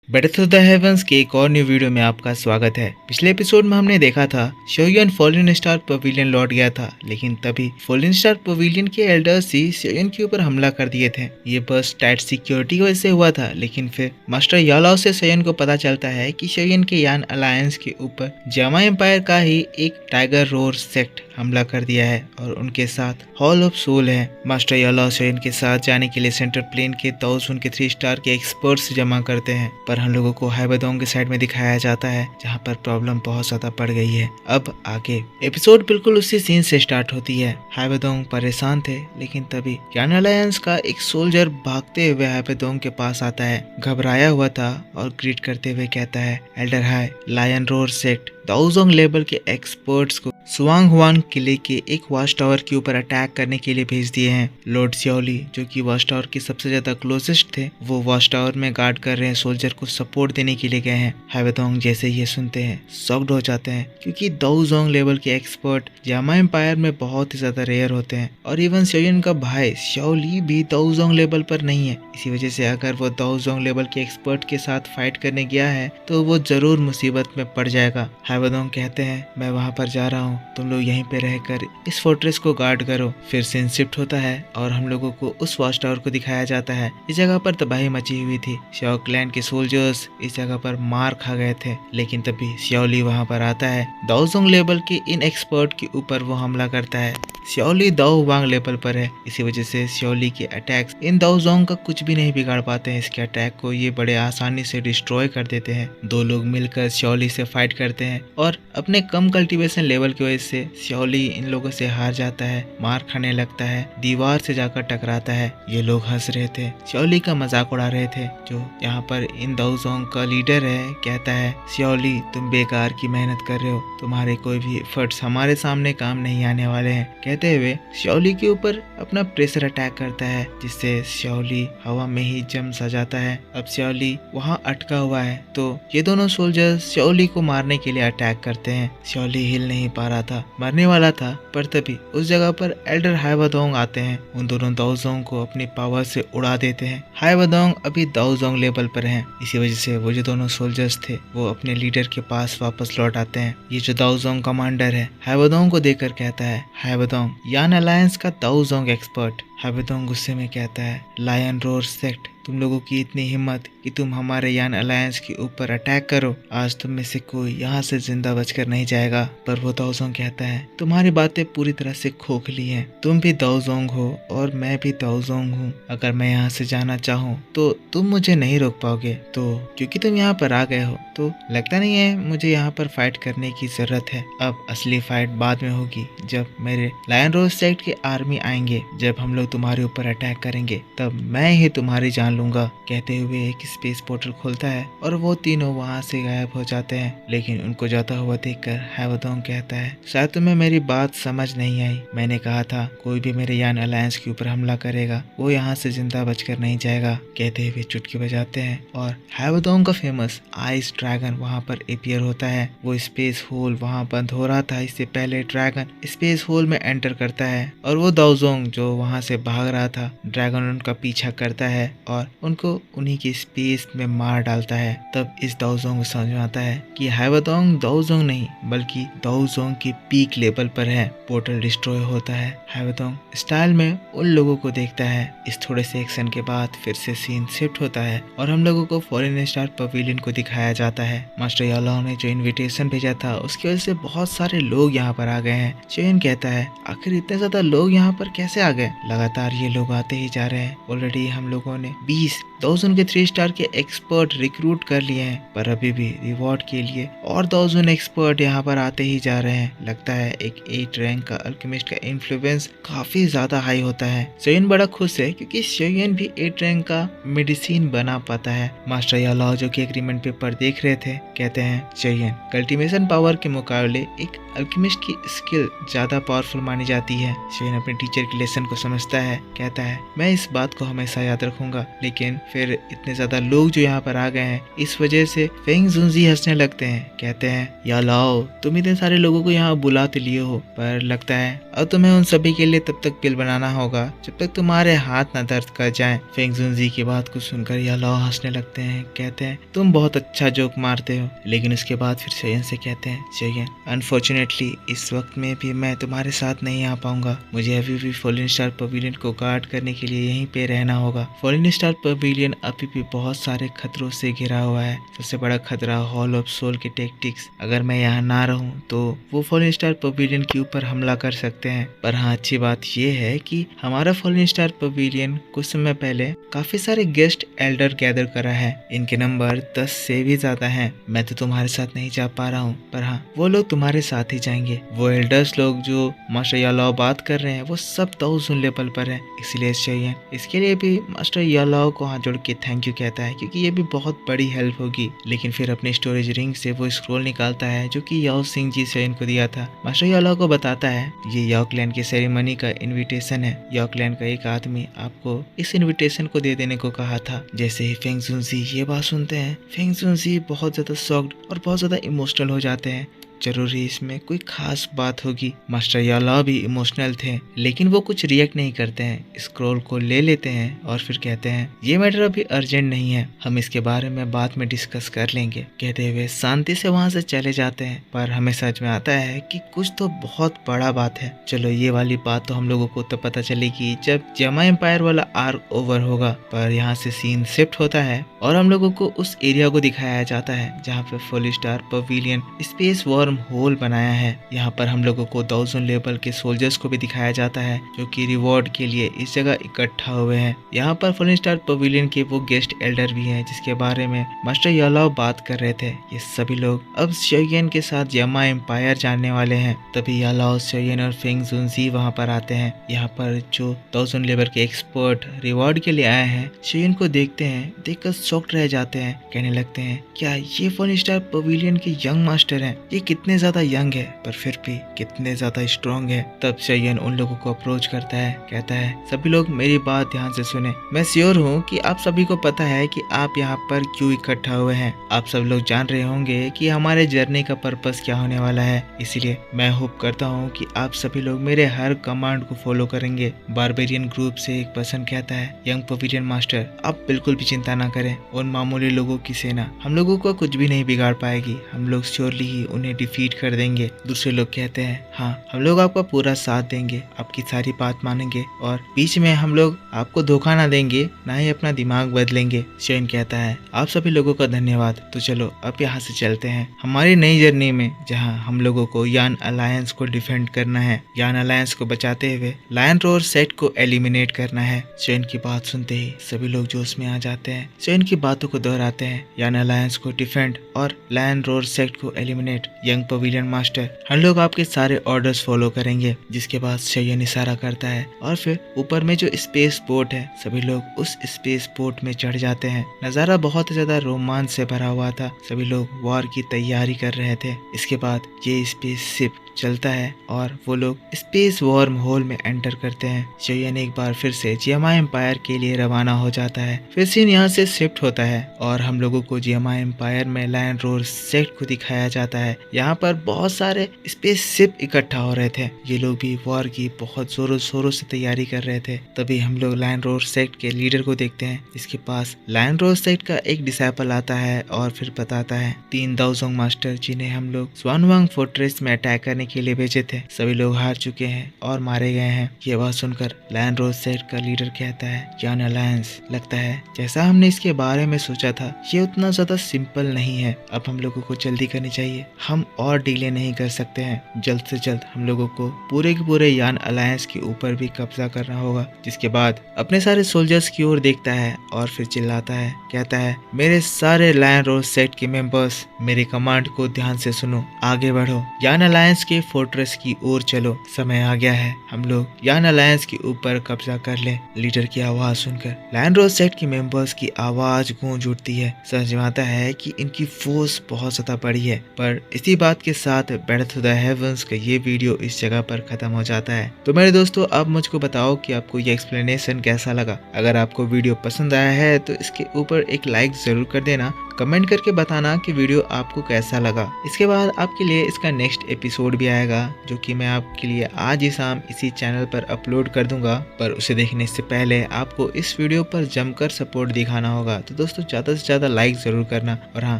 Breath of the heavens के एक और न्यू वीडियो में आपका स्वागत है। पिछले एपिसोड में हमने देखा था शोयन फॉलन स्टार पवेलियन लौट गया था, लेकिन तभी फॉलन स्टार पवेलियन के एल्डर्स ही शोयन के ऊपर हमला कर दिए थे। ये बस टाइट सिक्योरिटी की वजह से हुआ था, लेकिन फिर मास्टर यालाओ से शोयन को पता चलता है कि शोयन के यान अलायंस के ऊपर जामा एम्पायर का ही एक टाइगर रोर सेक्ट हमला कर दिया है और उनके साथ हॉल ऑफ सोल है। मास्टर यालाओ शोयन के साथ जाने के लिए सेंट्रल प्लेन के ताओजुन के 3 स्टार के एक्सपर्ट्स जमा करते हैं, पर हम लोगों को हाइबेडोंग के साइड में दिखाया जाता है जहां पर प्रॉब्लम बहुत ज्यादा बढ़ गई है। अब आगे एपिसोड बिल्कुल उसी सीन से स्टार्ट होती है। हाइबेडोंग परेशान थे, लेकिन तभी यान अलायंस का एक सोल्जर भागते हुए हाइबेडोंग के पास आता है। घबराया हुआ था और ग्रीट करते हुए कहता है, एल्डर हाई, lion roar sect Taojun level के एक्सपर्ट्स को सुआंग हुआन किले के एक वॉच टावर के ऊपर अटैक करने के लिए भेज दिए हैं। लॉर्ड सियोली, जो कि वॉच टावर के सबसे ज्यादा क्लोजेस्ट थे, वो वॉच टावर में गार्ड कर रहे हैं, सोल्जर को सपोर्ट देने के लिए गए हैं। हाइबेडोंग जैसे ये सुनते हैं शॉक्ड हो जाते हैं, क्योंकि ताओजुन लेवल के एक्सपर्ट जामा एम्पायर में बहुत ही ज्यादा रेयर होते हैं और इवन शोयन का भाई सियोली भी ताओजुन लेवल पर नहीं है। इसी वजह से अगर वो ताओजुन लेवल के एक्सपर्ट के साथ फाइट करने गया है तो वो जरूर मुसीबत में पड़ जाएगा। हाइबेडोंग कहते हैं, मैं वहां पर जा रहा हूँ, तुम लोग यहीं पे रहकर इस फोर्ट्रेस को गार्ड करो। फिर सीन शिफ्ट होता है और हम लोगों को उस वॉच टावर को दिखाया जाता है। इस जगह पर तबाही मची हुई थी। शाओ क्लैन के सोल्जर्स इस जगह पर मार खा गए थे, लेकिन तभी सियोली वहां पर आता है। ताओजुन लेवल के इन एक्सपर्ट के ऊपर वो हमला करता है। सियोली दाओ वांग लेवल पर है, इसी वजह से सियोली के अटैक्स इन ताओजुन का कुछ भी नहीं बिगाड़ पाते हैं। इसके अटैक को ये बड़े आसानी से डिस्ट्रॉय कर देते हैं। 2 लोग मिलकर सियोली से फाइट करते हैं और अपने कम कल्टीवेशन लेवल की वजह से सियोली इन लोगों से हार जाता है, मार खाने लगता है, दीवार से जाकर टकराता है। ये लोग हंस रहे थे, सियोली का मजाक उड़ा रहे थे। जो यहाँ पर इन ताओजुन का लीडर है कहता है, सियोली तुम बेकार की मेहनत कर रहे हो, तुम्हारे कोई भी एफर्ट्स हमारे सामने काम नहीं आने वाले हैं। कहते हुए सियोली के ऊपर अपना प्रेशर अटैक करता है, जिससे सियोली हवा में ही जम सा जाता है। अब सियोली वहाँ अटका हुआ है, तो ये दोनों सोल्जर सियोली को मारने के लिए अटैक करते हैं। सियोली हिल नहीं पा रहा था, मरने वाला था, पर तभी उस जगह पर एल्डर हाइबेडोंग आते हैं। उन दोनों ताओजुन को अपनी पावर से उड़ा देते हैं। हाइबेडोंग अभी ताओजुन लेवल पर हैं, इसी वजह से वो जो दोनों सोल्जर्स थे वो अपने लीडर के पास वापस लौट आते हैं। ये जो ताओजुन कमांडर है हाइबेडोंग को देखकर कहता है, हाइबेडोंग यान अलायंस का ताओजुन एक्सपर्ट। हाइबेडोंग गुस्से में कहता है, लायन रोर सेक्ट, तुम लोगों की इतनी हिम्मत कि तुम हमारे यान अलायंस के ऊपर अटैक करो। आज तुम में से कोई यहाँ से जिंदा बचकर नहीं जाएगा। पर वो ताओजुन कहता है, तुम्हारी बातें पूरी तरह से खोखली हैं। तुम भी ताओजुन हो और मैं भी ताओजुन हूँ। अगर मैं यहाँ से जाना चाहूँ तो तुम मुझे नहीं रोक पाओगे। तो क्योंकि तुम यहाँ पर आ गए हो तो लगता नहीं है मुझे यहाँ पर फाइट करने की जरूरत है। अब असली फाइट बाद में होगी, जब मेरे लायन रोज सेक्ट के आर्मी आएंगे। जब हम लोग तुम्हारे ऊपर अटैक करेंगे तब मैं ही तुम्हारी जान लूंगा। कहते हुए एक स्पेस पोर्टल खुलता है और वो तीनों वहाँ से गायब हो जाते हैं। लेकिन उनको जाता हुआ देखकर हाइबेडोंग कहता है, शायद तुम्हें मेरी बात समझ नहीं आई। मैंने कहा था कोई भी मेरे यान अलायंस के ऊपर हमला करेगा वो यहाँ से जिंदा बचकर नहीं जाएगा। कहते हुए चुटकी बजाते हैं और हाइबेडोंग का फेमस आइस ड्रैगन वहाँ पर अपीयर होता है। वो स्पेस होल वहाँ बंद हो रहा था, इससे पहले ड्रैगन स्पेस होल में एंटर करता है और वो ताओजुन जो वहाँ से भाग रहा था, ड्रैगन उनका पीछा करता है और उनको उन्हीं के स्पेस में मार डालता है। तब इस ताओजुन को समझ में आता है कि हाइबेडोंग ताओजुन नहीं बल्कि ताओजुन की पीक लेवल पर है। पोर्टल डिस्ट्रॉय होता है। हाइबेडोंग स्टाइल में उन लोगों को देखता है। इस थोड़े से एक्शन के बाद फिर से सीन शिफ्ट होता है और हम लोगों को फॉरेन स्टार पवेलियन को दिखाया जाता है। मास्टर यालाओ ने जो इनविटेशन भेजा था उसकी वजह से बहुत सारे लोग यहाँ पर आ गए हैं। चेन कहता है, आखिर इतने ज्यादा लोग यहाँ पर कैसे आ गए? लगातार ये लोग आते ही जा रहे हैं। ऑलरेडी हम लोगों ने 20 ताओजुन के 3 स्टार के एक्सपर्ट रिक्रूट कर लिए हैं, पर अभी भी रिवॉर्ड के लिए और ताओजुन एक्सपर्ट यहाँ पर आते ही जा रहे हैं। लगता है एक 8 रैंक का अल्केमिस्ट का इन्फ्लुएंस काफी ज्यादा हाई होता है। शोयन बड़ा खुश है क्योंकि शोयन भी 8 रैंक का मेडिसिन बना पाता है। मास्टर यालाओ जो कि एग्रीमेंट पेपर देख रहे थे कहते हैं, शोयन कल्टीवेशन पावर के मुकाबले एक अल्केमिस्ट की स्किल ज्यादा पावरफुल मानी जाती है। शोयन अपने टीचर के लेसन को समझता है, कहता है मैं इस बात को हमेशा याद रखूंगा। लेकिन फिर इतने ज्यादा लोग जो यहाँ पर आ गए हैं इस वजह से फेंग जुनजी हंसने लगते हैं। कहते हैं, यालाओ तुम इतने सारे लोगों को यहाँ बुला तो लिए हो, पर लगता है अब तुम्हें उन सभी के लिए तब तक बिल बनाना होगा जब तक तुम्हारे हाथ न दर्द कर जाएं। फेंग जुनजी की बात को सुनकर यालाओ हंसने लगते हैं, कहते हैं तुम बहुत अच्छा जोक मारते हो। लेकिन उसके बाद फिर शेयन से कहते हैं, शेयन अनफॉर्चुनेटली इस वक्त में भी मैं तुम्हारे साथ नहीं आ पाऊंगा, मुझे अभी भी फॉलिन स्टार पवेलियन को गार्ड करने के लिए यहीं पे रहना होगा। फॉलिन स्टार पवेलियन अभी भी बहुत सारे खतरों से घिरा हुआ है। सबसे बड़ा खतरा हॉल ऑफ सोल के टैक्टिक्स, अगर मैं यहाँ ना रहूँ तो वो फॉलिन स्टार पवेलियन के ऊपर हमला कर सकते हैं। पर हाँ, अच्छी बात ये है कि हमारा फॉलिन स्टार पवेलियन कुछ समय पहले काफी सारे गेस्ट एल्डर गैदर करा है, इनके नंबर 10 से भी ज्यादा हैं। मैं तो तुम्हारे साथ नहीं जा पा रहा हूँ, पर हाँ वो लोग तुम्हारे साथ ही जाएंगे। वो एल्डर्स लोग जो मास्टर यालाओ बात कर रहे हैं वो सब 1000 लेवल पर है। इसलिए चाहिए इसके लिए भी मास्टर यालाओ को हाथ जोड़ के थैंक यू कहता है, क्योंकि ये भी बहुत बड़ी हेल्प होगी। लेकिन फिर अपने स्टोरेज रिंग से वो स्क्रोल निकालता है जो कि याओ सिंह जी से इनको दिया था। मास्टर यालाओ को बताता है ये याओ क्लैन की सेरेमनी का इनविटेशन है। याओ क्लैन का एक आदमी आपको इस इनविटेशन को दे देने को कहा था। जैसे ही फेंग जुनजी ये बात सुनते हैं, फेंग जुनजी बहुत ज्यादा शॉक्ड और बहुत ज्यादा इमोशनल हो जाते हैं। जरूर ही इसमें कोई खास बात होगी। मास्टर यालाओ भी इमोशनल थे, लेकिन वो कुछ रिएक्ट नहीं करते हैं। स्क्रोल को ले लेते हैं और फिर कहते हैं ये मैटर अभी अर्जेंट नहीं है, हम इसके बारे में बाद में डिस्कस कर लेंगे। कहते हुए शांति से वहां से चले जाते हैं। पर हमें समझ में आता है कि कुछ तो बहुत बड़ा बात है। चलो ये वाली बात तो हम लोगों को तो पता चलेगी जब जमा एम्पायर वाला आर्क ओवर होगा। पर यहाँ से सीन शिफ्ट होता है और हम लोगों को उस एरिया को दिखाया जाता है जहाँ पे fallen star pavilion space wormhole बनाया है। यहाँ पर हम लोगों को 1000 लेवल के सोल्जर्स को भी दिखाया जाता है जो कि रिवॉर्ड के लिए इस जगह इकट्ठा हुए हैं। यहाँ पर फॉलिन स्टार पवेलियन के वो गेस्ट एल्डर भी हैं जिसके बारे में मास्टर यालाओ बात कर रहे थे। ये सभी लोग अब शेयन के साथ यमा एम्पायर जानने वाले हैं। तभी यालाओ, शेयन और फेंग जुनजी वहाँ पर आते हैं। यहाँ पर जो 1000 लेवल के एक्सपर्ट रिवॉर्ड के लिए आए हैं शेयन को देखते हैं, देखकर शॉक्ड रह जाते हैं। कहने लगते हैं क्या ये फॉलिन स्टार पवेलियन के यंग मास्टर हैं? ये कितने ज्यादा यंग है पर फिर भी कितने ज्यादा स्ट्रॉन्ग है। तब शेयन उन लोगों को अप्रोच करता है, कहता है सभी लोग मेरी बात ध्यान से सुने। मैं श्योर हूँ कि आप सभी को पता है कि आप यहाँ पर क्यों इकट्ठा हुए हैं। आप सब लोग जान रहे होंगे कि हमारे जर्नी का पर्पस क्या होने वाला है। इसीलिए मैं होप करता हूँ कि आप सभी लोग मेरे हर कमांड को फॉलो करेंगे। बारबेरियन ग्रुप से एक पर्सन कहता है, यंग पवेलियन मास्टर आप बिल्कुल भी चिंता ना करें, उन मामूली लोगों की सेना हम लोगों को कुछ भी नहीं बिगाड़ पाएगी, हम लोग श्योरली ही उन्हें डिफीट कर देंगे। दूसरे लोग कहते हैं हाँ हम लोग आपका पूरा साथ देंगे, आपकी सारी बात मानेंगे और बीच में हम लोग आपको धोखा ना देंगे, ना ही अपना दिमाग बदलेंगे। शेयन कहता है आप सभी लोगों का धन्यवाद। तो चलो अब यहाँ से चलते हैं हमारी नई जर्नी में, जहाँ हम लोगों को यान अलायंस को डिफेंड करना है। यान अलायंस को बचाते हुए लायन रोर सेट को एलिमिनेट करना है। शेयन की बात सुनते ही सभी लोग जोश में आ जाते हैं। शेयन की बातों को दोहराते हैं, यान अलायंस को डिफेंड और लायन रोर सेट को एलिमिनेट। यंग पवेलियन मास्टर हम लोग आपके सारे ऑर्डर्स फॉलो करेंगे। जिसके बाद शेयन इशारा करता है और फिर ऊपर में जो स्पेस बोट है सभी लोग उस स्पेस बोट में चढ़ जाते हैं। नजारा बहुत ज्यादा रोमांच से भरा हुआ था, सभी लोग वॉर की तैयारी कर रहे थे। इसके बाद ये स्पेस शिप चलता है और वो लोग स्पेस वॉर्म होल में एंटर करते हैं। शेयन एक बार फिर से जियामा एम्पायर के लिए रवाना हो जाता है। फिर सीन यहाँ से शिफ्ट होता है और हम लोगों को जियामा एम्पायर में लायन रोर सेट को दिखाया जाता है। यहाँ पर बहुत सारे स्पेस शिप इकट्ठा हो रहे थे, ये लोग भी वॉर की बहुत जोरों शोरों से तैयारी कर रहे थे। तभी हम लोग लायन रोर सेट के लीडर को देखते हैं, जिसके पास लायन रोर सेट का एक डिसाइपल आता है और फिर बताता है 3 दाओजोंग मास्टर जिन्हें हम लोग स्वानवांग फोर्ट्रेस में अटैक करने के लिए भेजे थे, सभी लोग हार चुके हैं और मारे गए हैं। ये बात सुनकर लायन रोर सेट का लीडर कहता है यान अलायंस लगता है जैसा हमने इसके बारे में सोचा था ये उतना ज्यादा सिंपल नहीं है। अब हम लोगों को जल्दी करनी चाहिए, हम और डिले नहीं कर सकते हैं। जल्द से जल्द हम लोगों को पूरे के पूरे यान अलायंस के ऊपर भी कब्जा करना होगा। जिसके बाद अपने सारे सोल्जर्स की ओर देखता है और फिर चिल्लाता है, कहता है मेरे सारे लायन रोर सेट के मेंबर्स मेरे कमांड को ध्यान से सुनो, आगे बढ़ो, यान अलायंस के फोर्ट्रेस की ओर चलो, समय आ गया है, हम लोग यान अलायंस के ऊपर कब्जा कर ले। लीडर की आवाज सुनकर लायन रोर सेट के मेंबर्स की आवाज गूंज उठती है। समझ में आता है कि इनकी फोर्स बहुत ज्यादा बड़ी है। पर इसी बात के साथ बैटल टू द हेवंस का ये वीडियो इस जगह पर खत्म हो जाता है। तो मेरे दोस्तों अब मुझको बताओ कि आपको ये एक्सप्लेनेशन कैसा लगा। अगर आपको वीडियो पसंद आया है तो इसके ऊपर एक लाइक जरूर कर देना। कमेंट करके बताना कि वीडियो आपको कैसा लगा। इसके बाद आपके लिए इसका नेक्स्ट एपिसोड भी आएगा, जो कि मैं आपके लिए आज ही शाम इसी चैनल पर अपलोड कर दूंगा। पर उसे देखने से पहले आपको इस वीडियो पर जमकर सपोर्ट दिखाना होगा। तो दोस्तों ज़्यादा से ज़्यादा लाइक ज़रूर करना, और हाँ,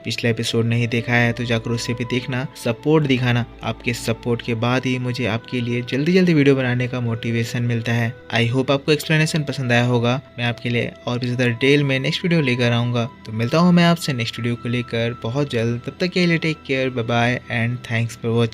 पिछला एपिसोड नहीं देखा है तो जाकर उसे भी देखना, सपोर्ट दिखाना। आपके सपोर्ट के बाद ही मुझे आपके लिए जल्दी जल्दी वीडियो बनाने का मोटिवेशन मिलता है। आई होप आपको एक्सप्लेनेशन पसंद आया होगा। मैं आपके लिए और भी ज़्यादा डिटेल में नेक्स्ट वीडियो लेकर आऊँगा। तो मिलता हूँ मैं आपसे नेक्स्ट वीडियो को लेकर बहुत जल्द। तब तक के लिए take care, bye bye and thanks for watching.